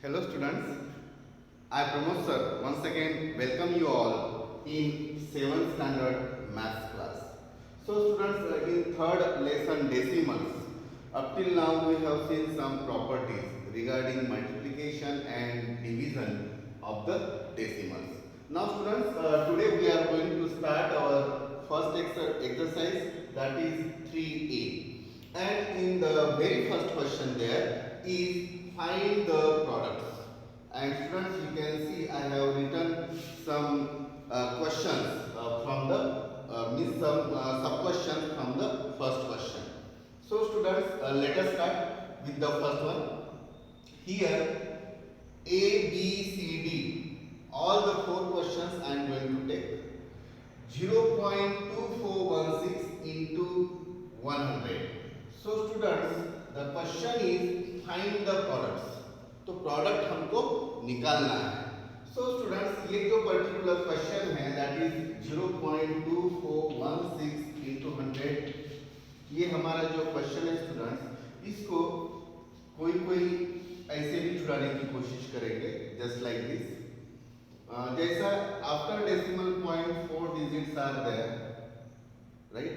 Hello students, I Pramod sir once again welcome you all in 7th standard maths class. So students, in third lesson decimals, up till now we have seen some properties regarding multiplication and division of the decimals. Now students, today we are going to start our first exercise, that is 3a. And in the very first question there is find the products. And students, you can see I have written some questions from the means some sub questions from the first question. So students, let us start with the first one. Here A, B, C, D, all the four questions I am going to take. 0.2416 into 100. So students, the question is find the products. तो product हमको निकालना है. So students, ये जो particular question है that is 0.2416 into 100, ये हमारा जो क्वेश्चन है स्टूडेंट्स, इसको कोई ऐसे भी छुड़ाने की कोशिश करेंगे जस्ट लाइक दिस. जैसा after decimal point 4 digits are there, right?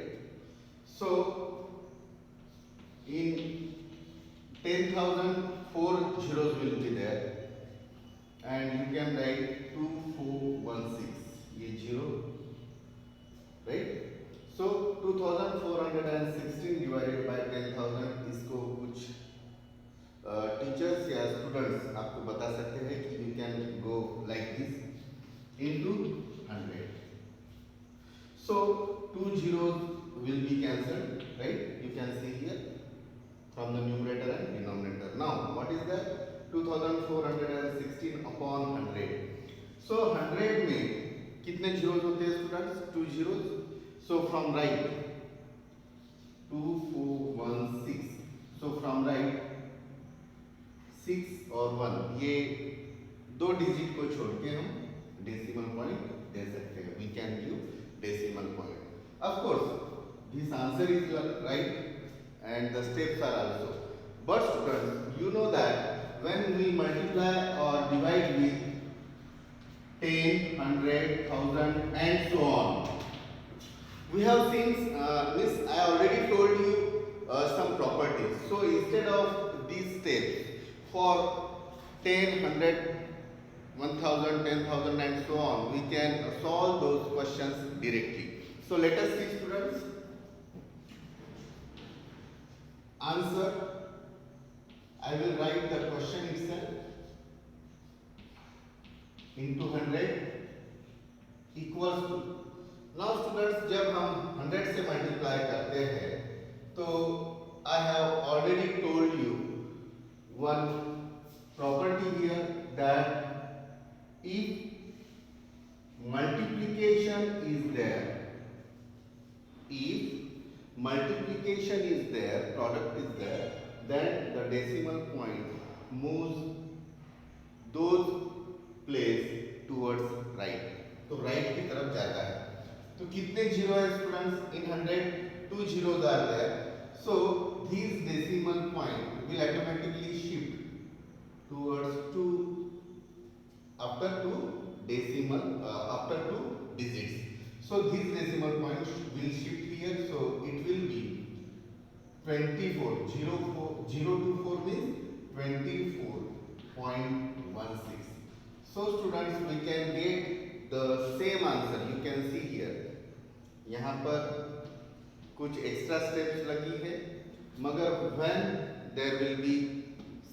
So in 10,000 4 zeros will be there and you can write 2416, ये 0, right? So 2416 divided by 10,000, इसको कुछ टीचर्स या स्टूडेंट्स आपको बता सकते हैं कि you can go like this into 100. So 2 zeros will be cancelled, right? You can see here from the numerator and denominator. Now what is that? 2416 upon 100. So 100 में कितने zeros होते हैं students? 2 zeros. So from right 2416. So from right 6 और 1, ये दो digit को छोड़ के हम डेसिमल पॉइंट दे सकते हैं. We can give decimal point. Of course this answer is right and the steps are also. But students, you know that when we multiply or divide with 10, 100, 1000 and so on, we have seen this. I already told you some properties. So instead of these steps for 10, 100, 1000, 10,000 and so on, we can solve those questions directly. So let us see students. Answer, I will write the question itself into 100 equals to. Now students, जब हम 100 से multiply करते हैं तो I have already told you one property here that if multiplication is there, product is there, then the decimal point moves those place towards right. तो right की तरफ जाता है. तो कितने जीरो है students in 100? 2 zeros are there. So these decimal point will automatically shift towards 2 after 2 digits. So this decimal point will shift here. So it will be 24. 0 to 4 means 24.16. So students, we can get the same answer. You can see here. यहाँ पर कुछ extra steps लगी है, मगर when there will be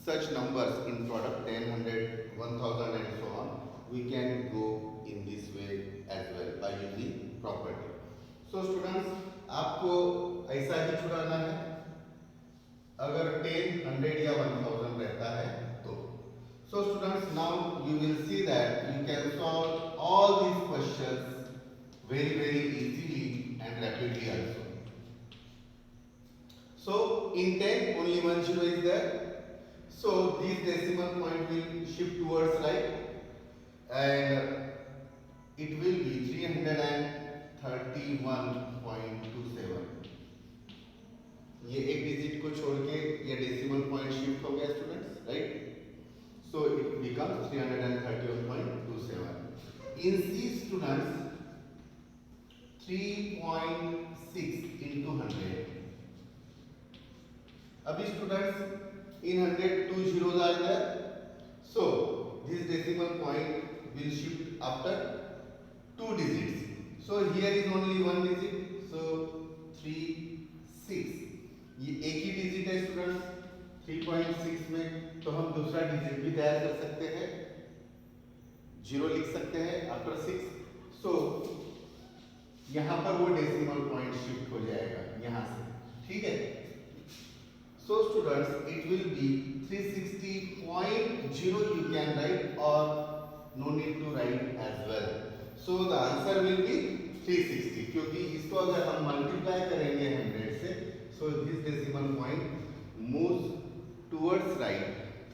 such numbers in product 10, 100, 1000 and so on, we can go in this way as well by using property. So students, आपको ऐसा ही छुड़ाना है. अगर 10, 100 या 1000 रहता है तो. So students, now you will see that you can solve all these questions very easily and rapidly also. So in 10 only 1 zero is there. So this decimal point will shift towards right and it will be 331.27. ये एक digit को छोड़ के ये decimal point shift हो गया students, right? So it in C students 3.6 into 100. Abhi students in 100 two zeros are there. So this decimal point will shift after 2 digits. So here is only one digit. So 3 6. ये एक ही digit है students 3.6 में, तो हम दूसरा digit भी तैयार कर सकते हैं, 0 लिख सकते हैं आफ्टर 6. सो यहाँ पर वो डेसिमल पॉइंट शिफ्ट हो जाएगा यहाँ से, ठीक है. So students it will B 360.0 you can write or no need to write as well. So the answer will be 360, क्योंकि इसको अगर हम मल्टीप्लाई करेंगे 100 से, so this decimal point moves towards right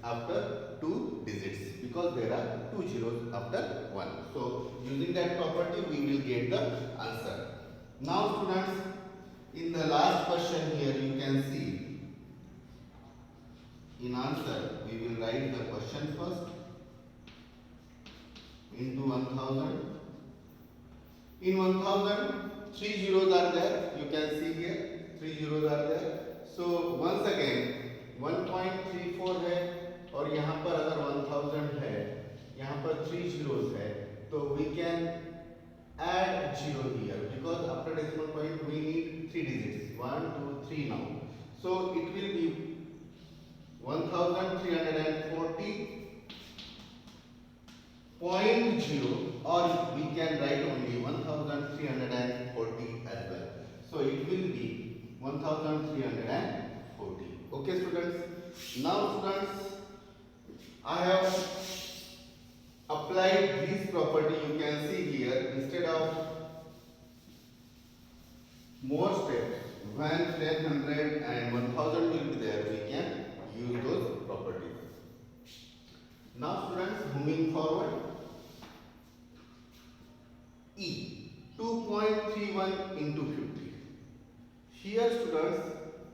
after 2 digits because there are 2 zeros after 1. So using that property we will get the answer. Now students, in the last question here you can see, in answer we will write the question first into 1000. In 1000 3 zeros are there, you can see here 3 zeros are there. So once again 1.34 है और यहाँ पर अगर 1000 है, यहाँ पर 3 zeros है, तो we can add 0 here because after decimal point we need 3 digits, 1 2 3 now. So it will be 1340.0 or we can write only 1340 as well. So it will be 1340. Okay students. Now students, I have applied this property. You can see here, instead of more steps, when 10, 100 and 1000 will be there, we can use those properties. Now students, moving forward, E 2.31 into 50. Here students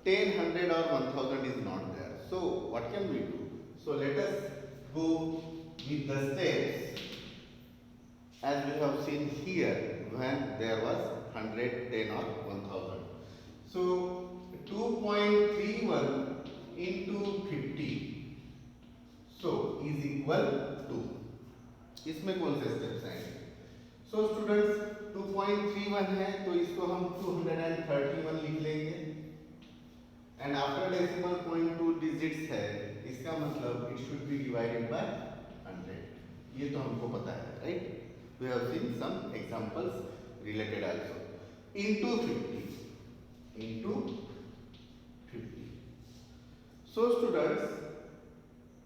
10, 100 or 1000 is not there. So what can we do? So let us go with the steps as we have seen here when there was 100, 10 or 1000. So 2.31 into 50 so is equal to, इसमें कौन से steps आएंगे? So students 2.31 है तो इसको हम 231 लिख लेंगे and after decimal point 2 digits है, इसका मतलब it should be divided by 100. ये तो हमको पता है, right? We have seen some examples related also. Into 50. So students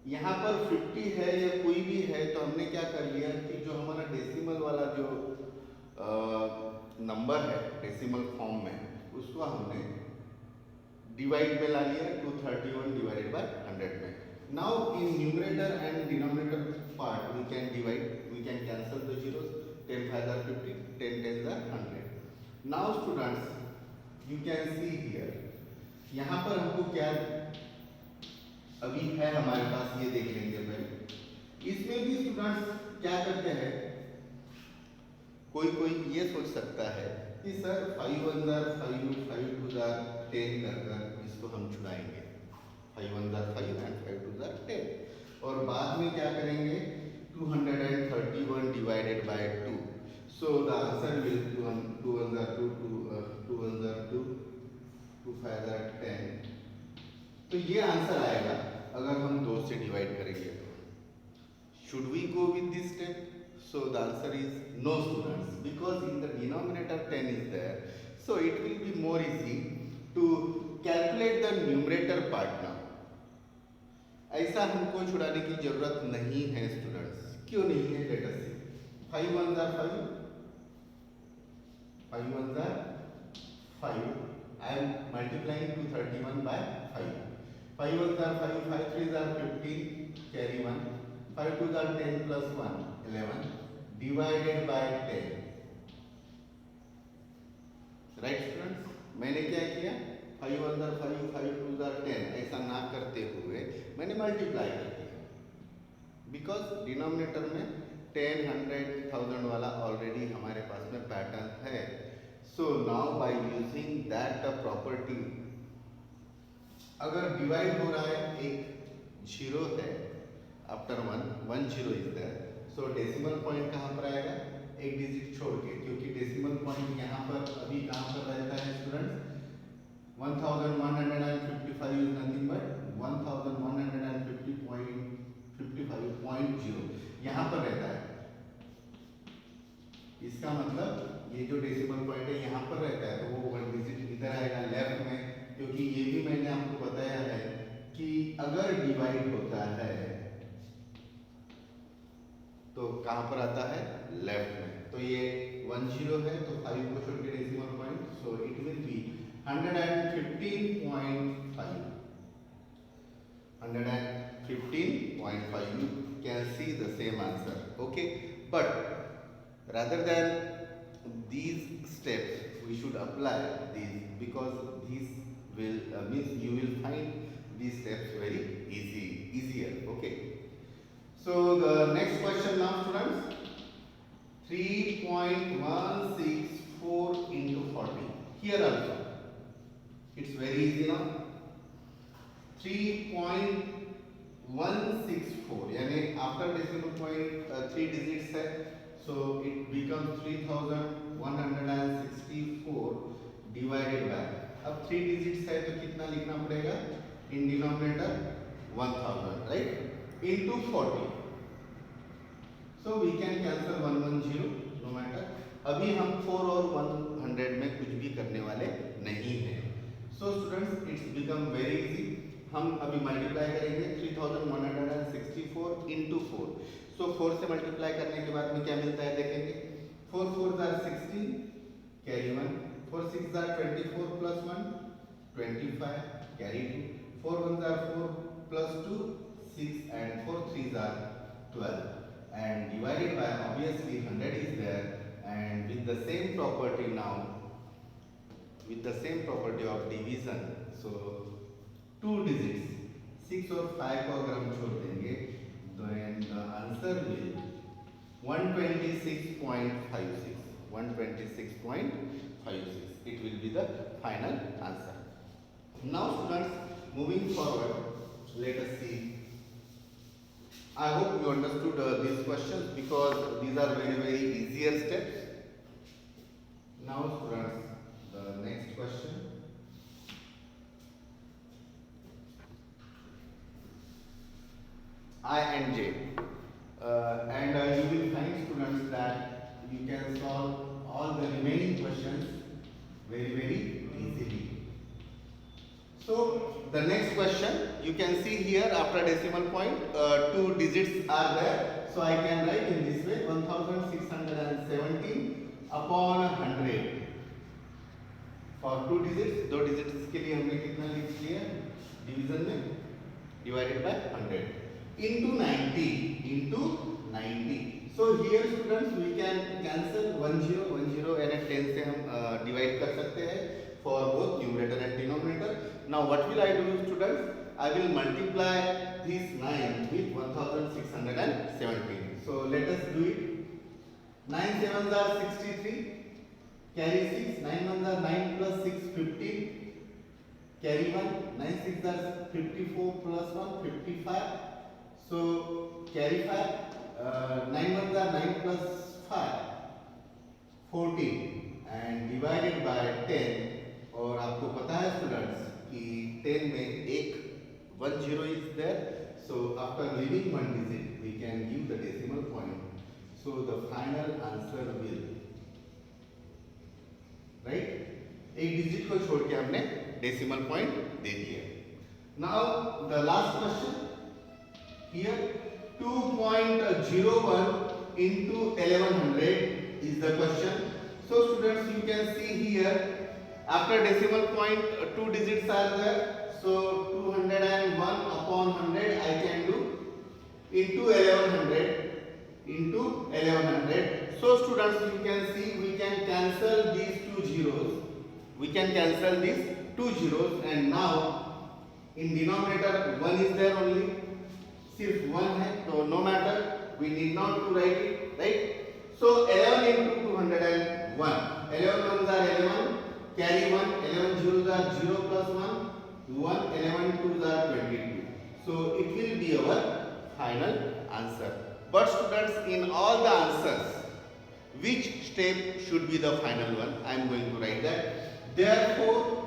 यहाँ पर 50 है या कोई भी है, तो हमने क्या कर लिया कि जो हमारा डेसिमल वाला जो नंबर है डेसिमल फॉर्म में, उसको हमने डिवाइड में ला लिया 231 डिवाइडेड बाय 100 में. Now in numerator and denominator part we can divide, we can cancel the zeros. 10 5 are 50, 10 10 are 100. Now students you can see here, यहाँ पर हमको क्या अभी है हमारे पास, ये देख लेंगे पहले. इसमें भी स्टूडेंट्स क्या करते हैं, कोई ये सोच सकता है कि सर 5 1 5 5 2 10 कर इसको हम छुड़ाएंगे, 5 1 5 एंड 5 2 10, और बाद में क्या करेंगे 231 divided by 2. So the answer will 2 1 2 2 1 2 2 5 10. तो ये आंसर आएगा अगर हम 2 से डिवाइड करेंगे. Should we go with this step? So the answer is no students, because in the denominator 10 is there, so it will be more easy to calculate the numerator part now. ऐसा हमको छुड़ाने की जरूरत नहीं है students. क्यों नहीं है? Let us C. 5 1 5 5 1 5. I am multiplying 231 by 5. 5 1 5, 5 3 15, carry 1. 5 2 10 plus 1, 11, divided by 10. Right students? मैंने क्या किया? 5 1 5, 5 2 10 ऐसा ना करते हुए मैंने मल्टीप्लाई कर दिया, बिकॉज डिनोमिनेटर में 10, 100,000 वाला ऑलरेडी हमारे पास में पैटर्न है. So now by using that property, अगर डिवाइड हो रहा है, एक जीरो है after one zero is there, so decimal point कहाँ पर आएगा, एक डिजिट छोड़ के, क्योंकि डेसिमल पॉइंट यहाँ पर अभी कहाँ पर रहता है स्टूडेंट्स, 1155 इज नथिंग बट 1150.55.0 यहाँ पर रहता है. इसका मतलब ये जो डेसिमल पॉइंट है यहाँ पर रहता है, तो वो वन डिजिट इधर आएगा लेफ्ट में, क्योंकि ये भी मैंने आपको बताया है कि अगर डिवाइड होता है तो कहाँ पर आता है, लेफ्ट में. तो ये 10 है, तो 5 को छोड़ के decimal point, so it will B 115.5. 115.5. You can see the same answer. Okay, but rather than these steps, we should apply these, because these will means you will find these steps very easier. Okay. So the next question now, students. 3.164 into 40. Here also, it's very easy now. 3.164, यानी after decimal point 3 digits है, so it becomes 3164 divided by, अब 3 digits है तो कितना लिखना पड़ेगा, in denominator 1000, right, into 40. So we can cancel 110 no matter. अभी हम 4 और 100 में कुछ भी करने वाले नहीं हैं. So students, it's become very easy. हम अभी मल्टीप्लाई करेंगे 3164 into 4. So 4 से मल्टीप्लाई करने के बाद में क्या मिलता है देखेंगे. 4 4s are 16, carry 1. 4 6s are 24 plus 1, 25, carry 2. 4 1s are 4 plus 2, 6, and 4 3s are 12. And divided by, obviously 100 is there, and with the same property now, with the same property of division, so 2 digits 6 और 5 को अगर हम छोड़ देंगे, then the answer will 126.56. 126.56. It will be the final answer. Now students, moving forward, let us see. I hope you understood these questions, because these are very easier steps. Now students, the next question. I and J, and you will find students that you can solve all the remaining questions very easily. So the next question, you can see here after decimal point 2 digits are there, so I can write in this way 1617 upon 100. For 2 digits, 2 digits के लिए हमने कितना लिख लिया division में, divided by 100 into 90. So here students we can cancel 10 and 10 से हम divide कर सकते हैं for both numerator and denominator. Now what will I do students? I will multiply this 9 with 1617. So let us do it. 9 7s are 63, carry 6. 9 1s are 9 plus 6 15, carry 1. 9 6s are 54 plus 1 55, so carry 5. 9 1s are 9 plus 5 14, and divided by 10. और आपको पता है students कि 10 में एक 10 is there, so after leaving one digit we can give the decimal point, so the final answer will, right, एक digit को छोड़ के हमने डेसिमल पॉइंट दे दिया. Now the last question here, 2.01 into 1100 is the question. So students, you can see here after decimal point 2 digits are there, so 201 upon 100 I can do into 1100. So students, you can see we can cancel these 2 zeros, and now in denominator 1 is there only, सिर्फ 1 है, तो no matter we need not to write it, right? So 11 into 201, 11 ones are 11, carry 1, 11 zeros are 0 plus 1, 11 twos are 22. So it will be our final answer. But students, in all the answers, which step should be the final one? I am going to write that. Therefore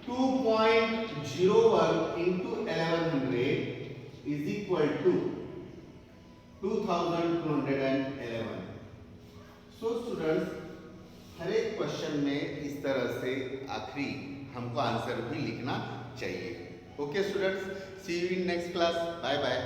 2.01 into 1100 is equal to 2211. So students, हर एक question में इस तरह से आखिरी हमको answer भी लिखना चाहिए. Okay students, see you in next class. Bye bye.